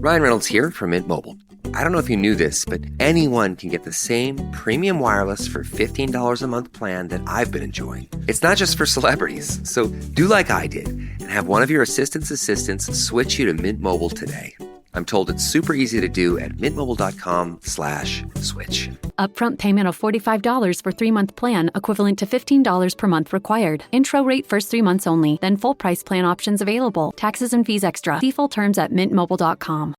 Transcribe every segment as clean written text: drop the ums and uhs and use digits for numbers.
Ryan Reynolds here from Mint Mobile. I don't know if you knew this, but anyone can get the same premium wireless for $15 a month plan that I've been enjoying. It's not just for celebrities. So do like I did and have one of your assistants switch you to Mint Mobile today. I'm told it's super easy to do at mintmobile.com/switch. Upfront payment of $45 for 3-month plan, equivalent to $15 per month required. Intro rate first 3 months only, then full price plan options available. Taxes and fees extra. See full terms at mintmobile.com.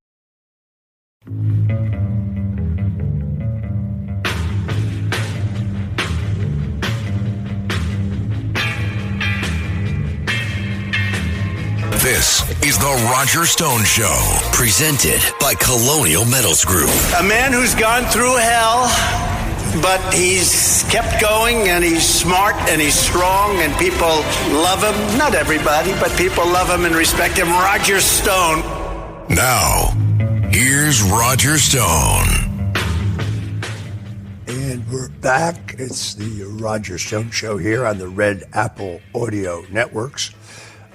This is the Roger Stone Show, presented by Colonial Metals Group. A man who's gone through hell, but he's kept going, and he's smart, and he's strong, and people love him. Not everybody, but people love him and respect him. Roger Stone. Now, here's Roger Stone. And we're back. It's the Roger Stone Show here on the Red Apple Audio Networks.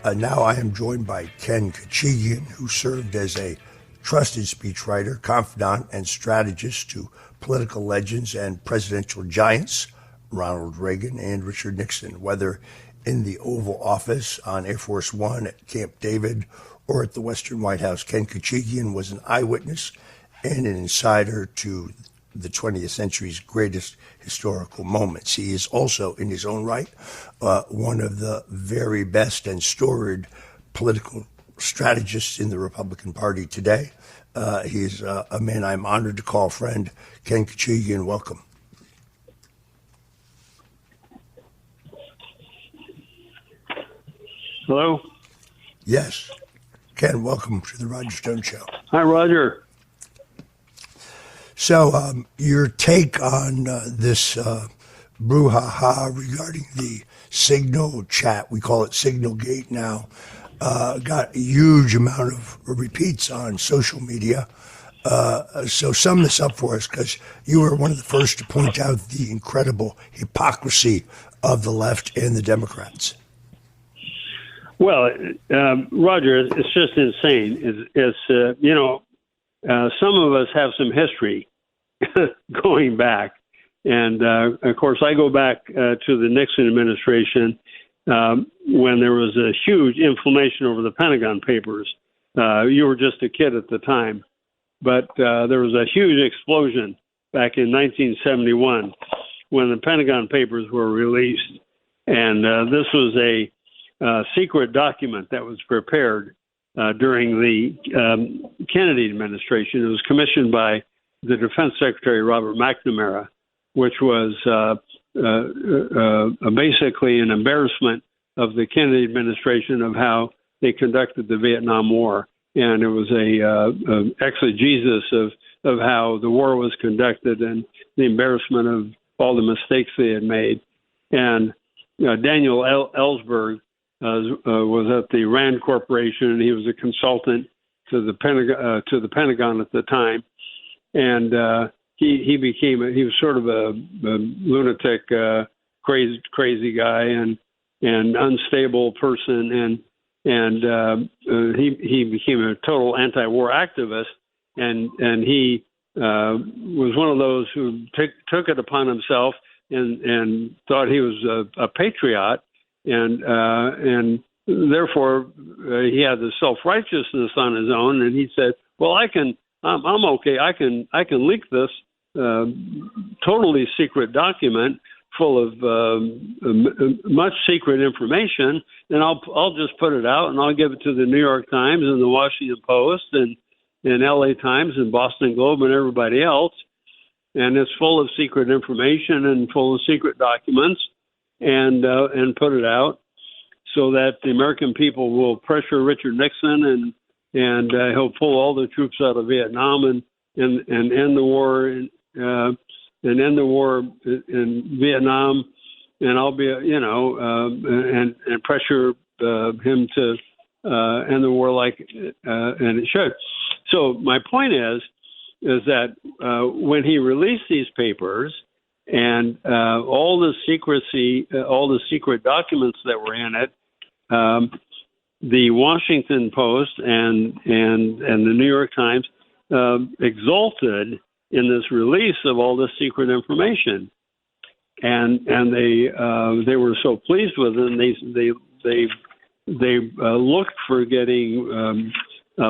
Now I am joined by Ken Khachigian, who served as a trusted speechwriter, confidant, and strategist to political legends and presidential giants, Ronald Reagan and Richard Nixon, whether in the Oval Office, on Air Force One, at Camp David, or at the Western White House. Ken Khachigian was an eyewitness and an insider to the 20th century's greatest historical moments. He is also, in his own right, one of the very best and storied political strategists in the Republican Party today. He's a man I'm honored to call friend. Ken Khachigian, welcome. Hello? Yes. Ken, welcome to the Roger Stone Show. Hi, Roger. So your take on this brouhaha regarding the Signal chat, we call it Signal Gate now, got a huge amount of repeats on social media. So sum this up for us, because you were one of the first to point out the incredible hypocrisy of the left and the Democrats. Well, Roger, it's just insane. Some of us have some history going back. And, of course, I go back to the Nixon administration when there was a huge inflammation over the Pentagon Papers. You were just a kid at the time. But there was a huge explosion back in 1971 when the Pentagon Papers were released. And this was a secret document that was prepared during the Kennedy administration. It was commissioned by the Defense Secretary, Robert McNamara, which was basically an embarrassment of the Kennedy administration of how they conducted the Vietnam War. And it was a exegesis of how the war was conducted and the embarrassment of all the mistakes they had made. And Daniel Ellsberg was at the Rand Corporation, and he was a consultant to the Pentagon at the time. And he was sort of a lunatic, crazy guy and unstable person, and he became a total anti-war activist, and he was one of those who took it upon himself and thought he was a patriot, and therefore he had the self-righteousness on his own, and he said, well, I'm okay. I can leak this totally secret document full of much secret information, and I'll just put it out, and I'll give it to the New York Times and the Washington Post and LA Times and Boston Globe and everybody else. And it's full of secret information and full of secret documents, and put it out so that the American people will pressure Richard Nixon and he'll pull all the troops out of Vietnam and end the war and end the war in Vietnam, and I'll be and pressure him to end the war like and it should. So my point is that when he released these papers and all the secrecy, all the secret documents that were in it, the Washington Post and the New York Times exulted in this release of all this secret information, and they were so pleased with it, and they looked for getting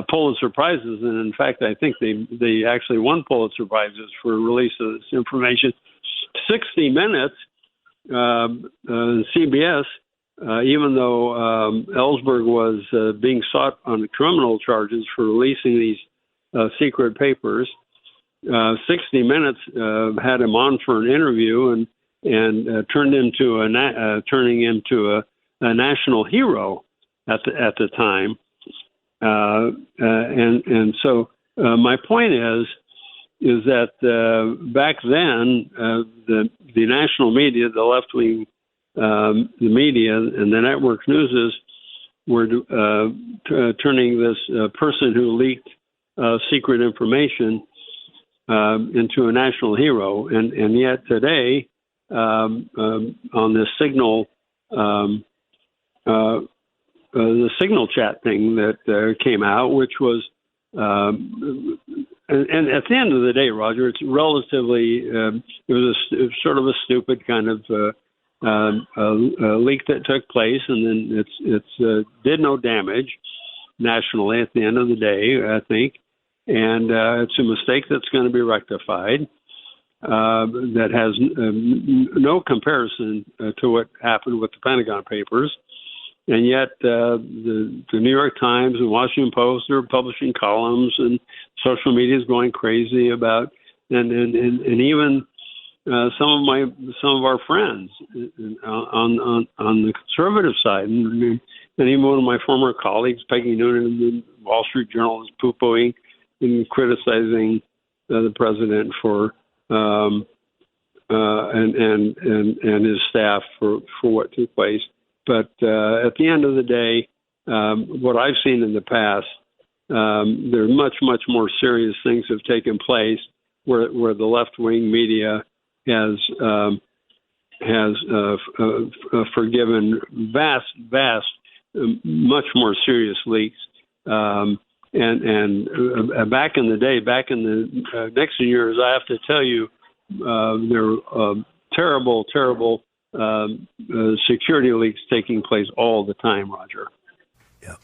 Pulitzer prizes, and in fact, I think they actually won Pulitzer prizes for release of this information. 60 Minutes, CBS, even though Ellsberg was being sought on criminal charges for releasing these secret papers, 60 Minutes had him on for an interview and turning into a national hero at the time. And so my point is that back then the national media, the left wing, the media and the network newses were turning this person who leaked secret information into a national hero, and yet today on this Signal. The Signal chat thing that came out, which was, and at the end of the day, Roger, it's relatively, it was sort of a stupid kind of leak that took place, and then it's did no damage nationally at the end of the day, I think, and it's a mistake that's going to be rectified. That has no comparison to what happened with the Pentagon Papers. And yet the New York Times and Washington Post are publishing columns, and social media is going crazy about, and even some of our friends on the conservative side, and even one of my former colleagues, Peggy Noonan, in the Wall Street Journal, is poo-pooing and criticizing the president for and his staff for what took place. But at the end of the day, what I've seen in the past, there are much more serious things have taken place where the left-wing media has forgiven vast, much more serious leaks. And back in the day, back in the Nixon years, I have to tell you, there were terrible security leaks taking place all the time, Roger. Yeah.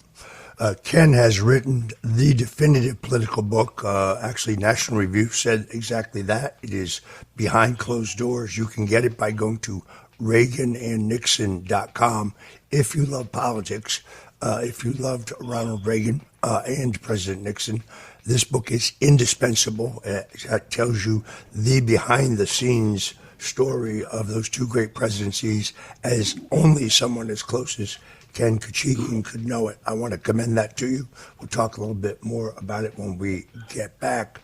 Ken has written the definitive political book. Actually, National Review said exactly that. It is behind closed doors. You can get it by going to ReaganandNixon.com. If you love politics, if you loved Ronald Reagan and President Nixon, this book is indispensable. It tells you the behind-the-scenes story of those two great presidencies as only someone as close as Ken Khachigian could know it. I want to commend that to you. We'll talk a little bit more about it when we get back.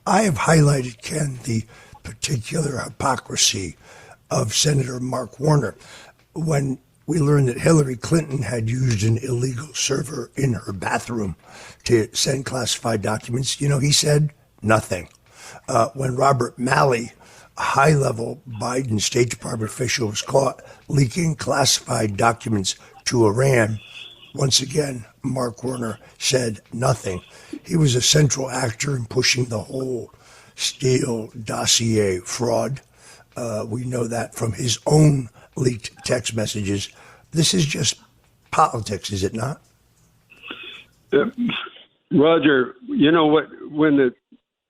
I have highlighted, Ken, the particular hypocrisy of Senator Mark Warner. When we learned that Hillary Clinton had used an illegal server in her bathroom to send classified documents, he said nothing. When Robert Malley, a high-level Biden State Department official, was caught leaking classified documents to Iran, once again, Mark Warner said nothing. He was a central actor in pushing the whole Steele dossier fraud. We know that from his own leaked text messages. This is just politics, is it not? Roger, you know what?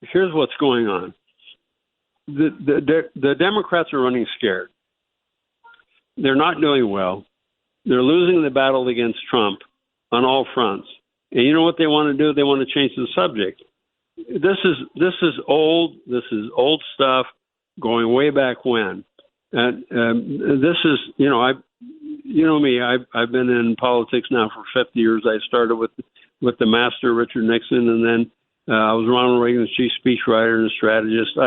Here's what's going on. The Democrats are running scared. They're not doing well. They're losing the battle against Trump on all fronts. And you know what they want to do? They want to change the subject. This is old. This is old stuff going way back when. And this is, me. I've been in politics now for 50 years. I started with the master Richard Nixon, and then I was Ronald Reagan's chief speechwriter and strategist.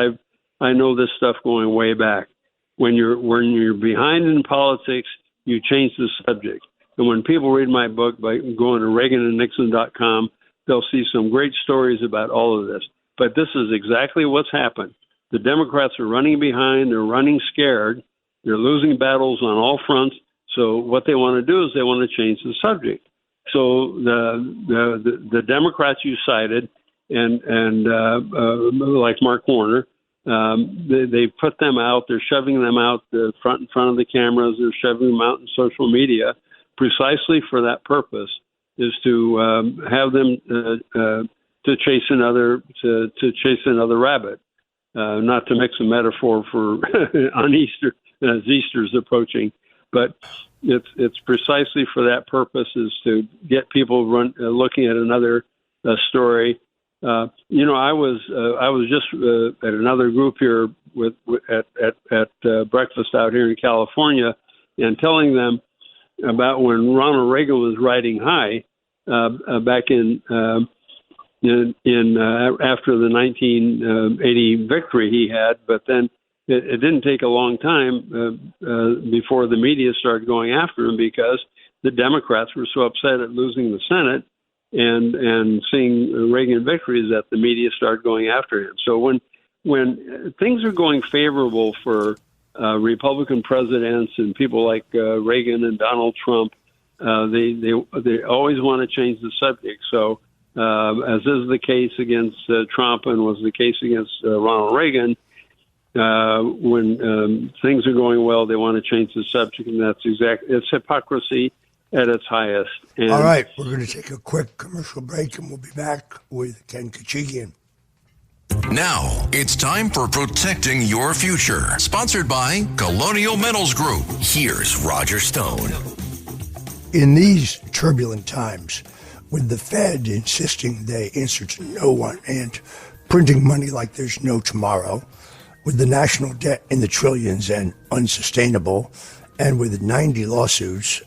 I know this stuff going way back. When you're behind in politics, you change the subject. And when people read my book by going to ReaganandNixon.com, they'll see some great stories about all of this. But this is exactly what's happened. The Democrats are running behind. They're running scared. They're losing battles on all fronts. So what they want to do is they want to change the subject. So the Democrats you cited, and like Mark Warner, they put them out. They're shoving them out in front of the cameras. They're shoving them out in social media, precisely for that purpose, is to have them to chase another rabbit. Not to mix a metaphor for on Easter, as Easter's approaching, but it's precisely for that purpose, is to get people looking at another story. I was just at another group here at breakfast out here in California, and telling them about when Ronald Reagan was riding high back in after the 1980 victory he had, but then it didn't take a long time before the media started going after him, because the Democrats were so upset at losing the Senate and seeing Reagan victories that the media started going after him. So when things are going favorable for Republican presidents and people like Reagan and Donald Trump, they always want to change the subject. So as is the case against Trump and was the case against Ronald Reagan, when things are going well, they want to change the subject, and it's hypocrisy at its highest. And all right, we're going to take a quick commercial break, and we'll be back with Ken Khachigian. Now, it's time for Protecting Your Future, sponsored by Colonial Metals Group. Here's Roger Stone. In these turbulent times, with the Fed insisting they answer to no one and printing money like there's no tomorrow, with the national debt in the trillions and unsustainable, and with 90 lawsuits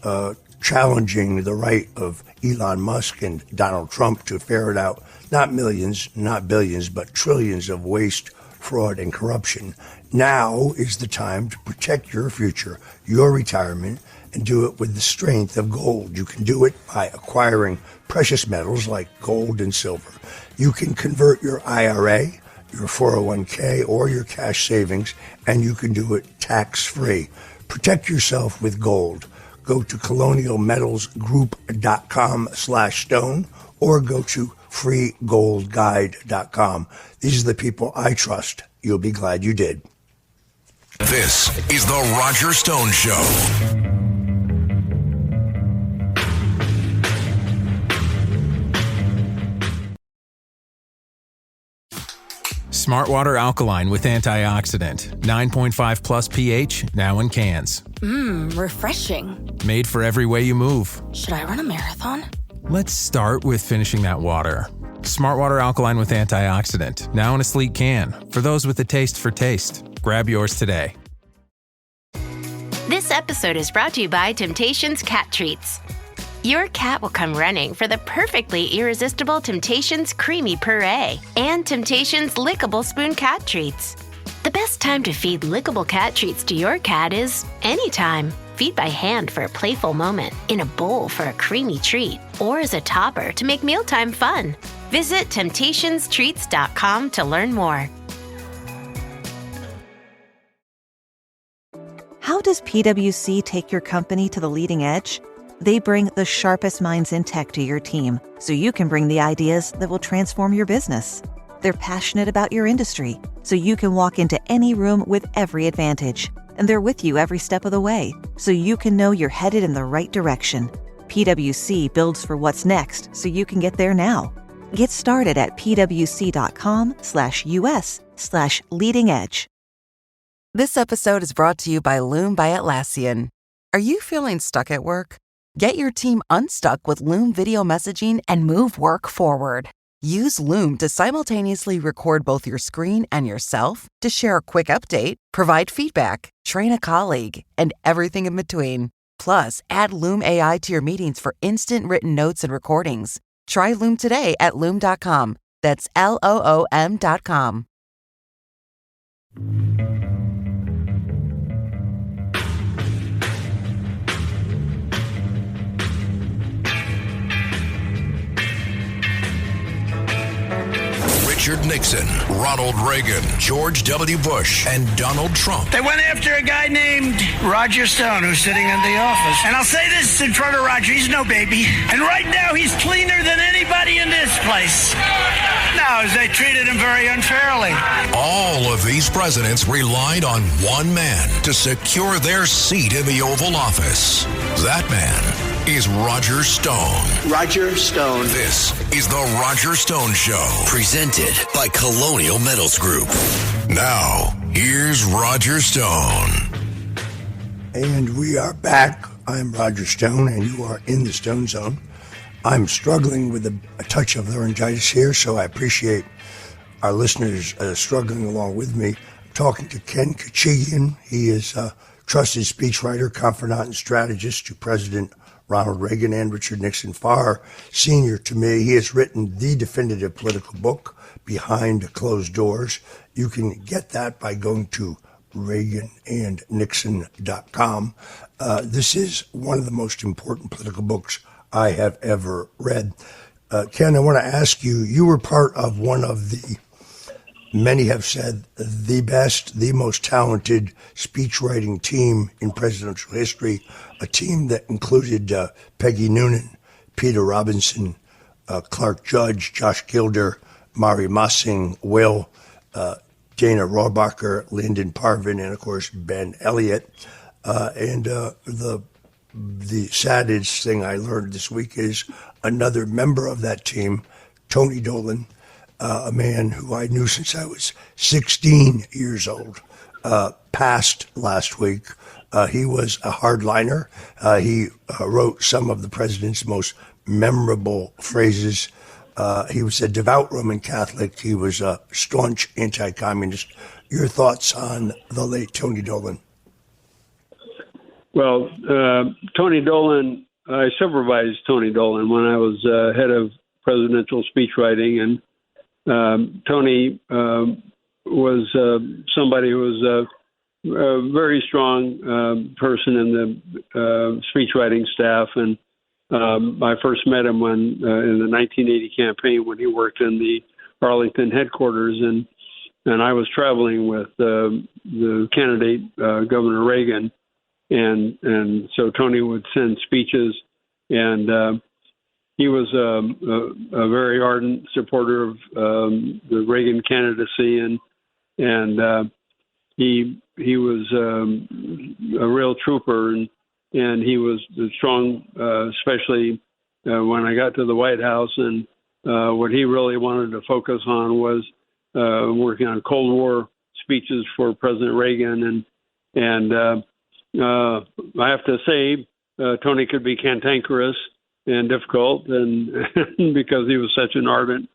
challenging the right of Elon Musk and Donald Trump to ferret out not millions, not billions, but trillions of waste, fraud, and corruption, now is the time to protect your future, your retirement, and do it with the strength of gold. You can do it by acquiring precious metals like gold and silver. You can convert your IRA, your 401k, or your cash savings, and you can do it tax-free. Protect yourself with gold. Go to colonialmetalsgroup.com/stone or go to freegoldguide.com. These are the people I trust. You'll be glad you did. This is the Roger Stone Show. Smart Water Alkaline with antioxidant. 9.5 plus pH, now in cans. Refreshing. Made for every way you move. Should I run a marathon? Let's start with finishing that water. Smart Water Alkaline with antioxidant, now in a sleek can. For those with a taste for taste. Grab yours today. This episode is brought to you by Temptations Cat Treats. Your cat will come running for the perfectly irresistible Temptations Creamy Puree and Temptations Lickable Spoon Cat Treats. The best time to feed lickable cat treats to your cat is anytime. Feed by hand for a playful moment, in a bowl for a creamy treat, or as a topper to make mealtime fun. Visit TemptationsTreats.com to learn more. How does PwC take your company to the leading edge? They bring the sharpest minds in tech to your team, so you can bring the ideas that will transform your business. They're passionate about your industry, so you can walk into any room with every advantage. And they're with you every step of the way, so you can know you're headed in the right direction. PwC builds for what's next, so you can get there now. Get started at pwc.com/us/leading edge. This episode is brought to you by Loom by Atlassian. Are you feeling stuck at work? Get your team unstuck with Loom video messaging and move work forward. Use Loom to simultaneously record both your screen and yourself to share a quick update, provide feedback, train a colleague, and everything in between. Plus, add Loom AI to your meetings for instant written notes and recordings. Try Loom today at Loom.com. That's LOOM.com. Richard Nixon, Ronald Reagan, George W. Bush, and Donald Trump. They went after a guy named Roger Stone, who's sitting in the office. And I'll say this in front of Roger, he's no baby. And right now, he's cleaner than anybody in this place. No, they treated him very unfairly. All of these presidents relied on one man to secure their seat in the Oval Office. That man is Roger Stone. Roger Stone. This is the Roger Stone Show, presented by Colonial Metals Group. Now, here's Roger Stone. And we are back. I'm Roger Stone, and you are in the Stone Zone. I'm struggling with a touch of laryngitis here, so I appreciate our listeners struggling along with me. I'm talking to Ken Khachigian. He is a trusted speechwriter, confidant, and strategist to President Ronald Reagan and Richard Nixon, far senior to me. He has written the definitive political book, Behind Closed Doors. You can get that by going to ReaganandNixon.com. This is one of the most important political books I have ever read. Ken, I want to ask you, you were part of one of the, many have said, the best, the most talented speechwriting team in presidential history, a team that included Peggy Noonan, Peter Robinson, Clark Judge, Josh Gilder, Mari Mossing, Will, Dana Rohrabacher, Lyndon Parvin, and, of course, Ben Elliott. The saddest thing I learned this week is another member of that team, Tony Dolan, a man who I knew since I was 16 years old, passed last week. He was a hardliner. He wrote some of the president's most memorable phrases. He was a devout Roman Catholic. He was a staunch anti-communist. Your thoughts on the late Tony Dolan? Well, Tony Dolan, I supervised Tony Dolan when I was head of presidential speechwriting, and Tony was somebody who was a very strong person in the speechwriting staff, and I first met him when in the 1980 campaign when he worked in the Arlington headquarters, and I was traveling with the candidate Governor Reagan. And so Tony would send speeches, and he was a very ardent supporter of the Reagan candidacy, and he was a real trooper, and he was strong, especially when I got to the White House. And what he really wanted to focus on was working on Cold War speeches for President Reagan, and I have to say, Tony could be cantankerous and difficult, and because he was such an ardent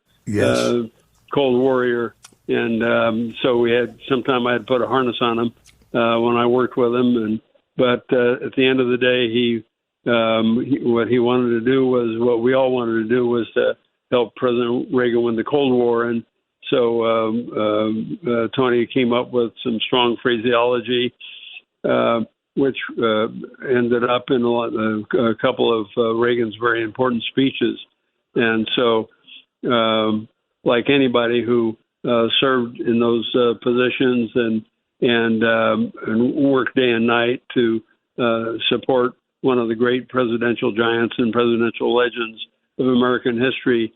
Cold Warrior, and so we had sometime I had to put a harness on him when I worked with him, but at the end of the day, what he wanted to do was what we all wanted to do, was to help President Reagan win the Cold War, and so Tony came up with some strong phraseology, which ended up in a couple of Reagan's very important speeches. And so, like anybody who served in those positions and worked day and night to support one of the great presidential giants and presidential legends of American history,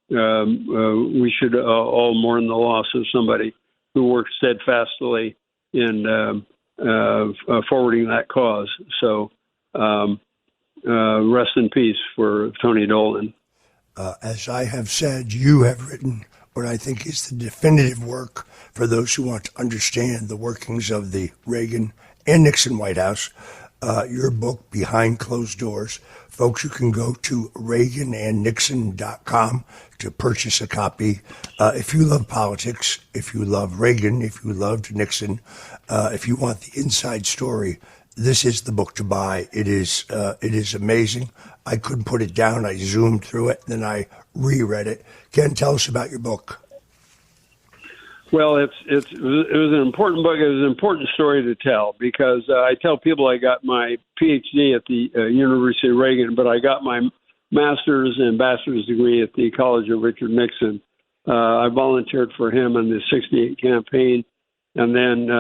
we should all mourn the loss of somebody who worked steadfastly in forwarding that cause. So rest in peace for Tony Dolan. As I have said, you have written what I think is the definitive work for those who want to understand the workings of the Reagan and Nixon White House. Your book, Behind Closed Doors. Folks, you can go to ReaganandNixon.com to purchase a copy. If you love politics, if you love Reagan, if you loved Nixon, if you want the inside story, this is the book to buy. It is amazing. I couldn't put it down. I zoomed through it, then I reread it. Ken, tell us about your book. Well, it was an important book. It was an important story to tell because I tell people I got my PhD at the University of Reagan, but I got my master's and bachelor's degree at the College of Richard Nixon. I volunteered for him in the 68 campaign, and then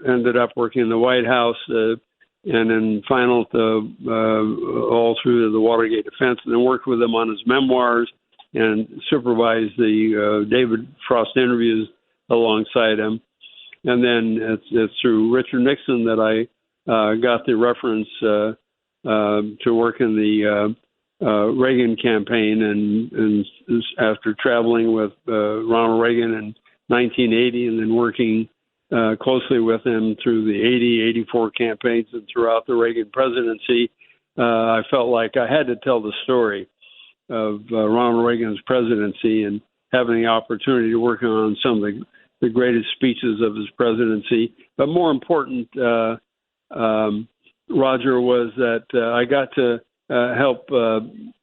ended up working in the White House, and then final all through the Watergate defense, and then worked with him on his memoirs and supervised the David Frost interviews alongside him. And then it's through Richard Nixon that I got the reference to work in the Reagan campaign, and after traveling with Ronald Reagan in 1980 and then working closely with him through the 80, 84 campaigns and throughout the Reagan presidency, I felt like I had to tell the story of Ronald Reagan's presidency, and having the opportunity to work on some of the greatest speeches of his presidency. But more important, Roger, was that I got to help.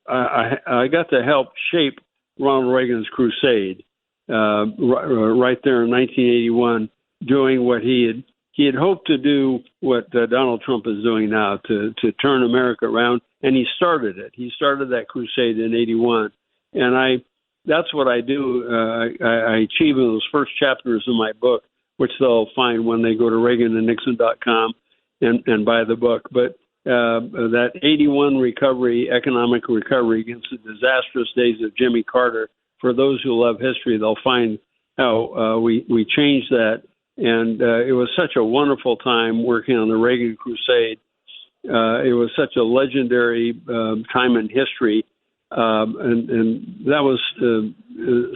I got to help shape Ronald Reagan's crusade right there in 1981, doing what he had hoped to do, what Donald Trump is doing now, to turn America around. And he started it. He started that crusade in 81, and that's what I do. I achieve in those first chapters of my book, which they'll find when they go to ReaganandNixon.com and buy the book. But that 81 recovery, economic recovery against the disastrous days of Jimmy Carter, for those who love history, they'll find how we changed that. And it was such a wonderful time working on the Reagan crusade. It was such a legendary time in history. And that was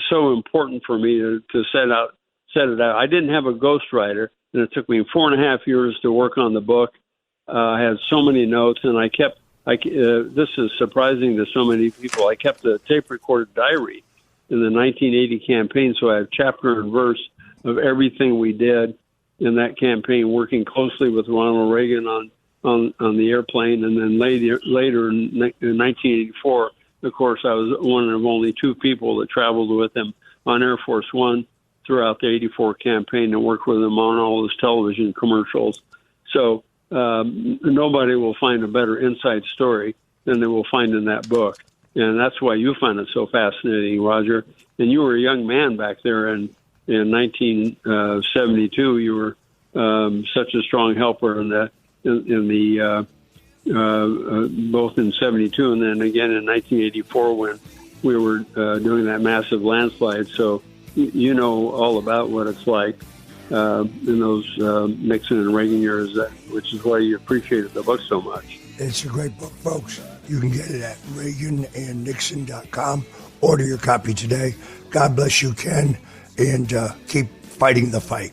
so important for me to set it out. I didn't have a ghostwriter, and it took me 4.5 years to work on the book. I had so many notes, and this is surprising to so many people, I kept a tape-recorded diary in the 1980 campaign, so I have chapter and verse of everything we did in that campaign, working closely with Ronald Reagan on the airplane. And then later in 1984, of course, I was one of only 2 people that traveled with him on Air Force One throughout the 84 campaign and worked with him on all his television commercials. So nobody will find a better inside story than they will find in that book. And that's why you find it so fascinating, Roger. And you were a young man back there in 1972. You were such a strong helper in the both in 72 and then again in 1984 when we were doing that massive landslide. So you know all about what it's like in those Nixon and Reagan years, which is why you appreciated the book so much. It's a great book, folks. You can get it at ReaganandNixon.com. Order your copy today. God bless you, Ken, and keep fighting the fight.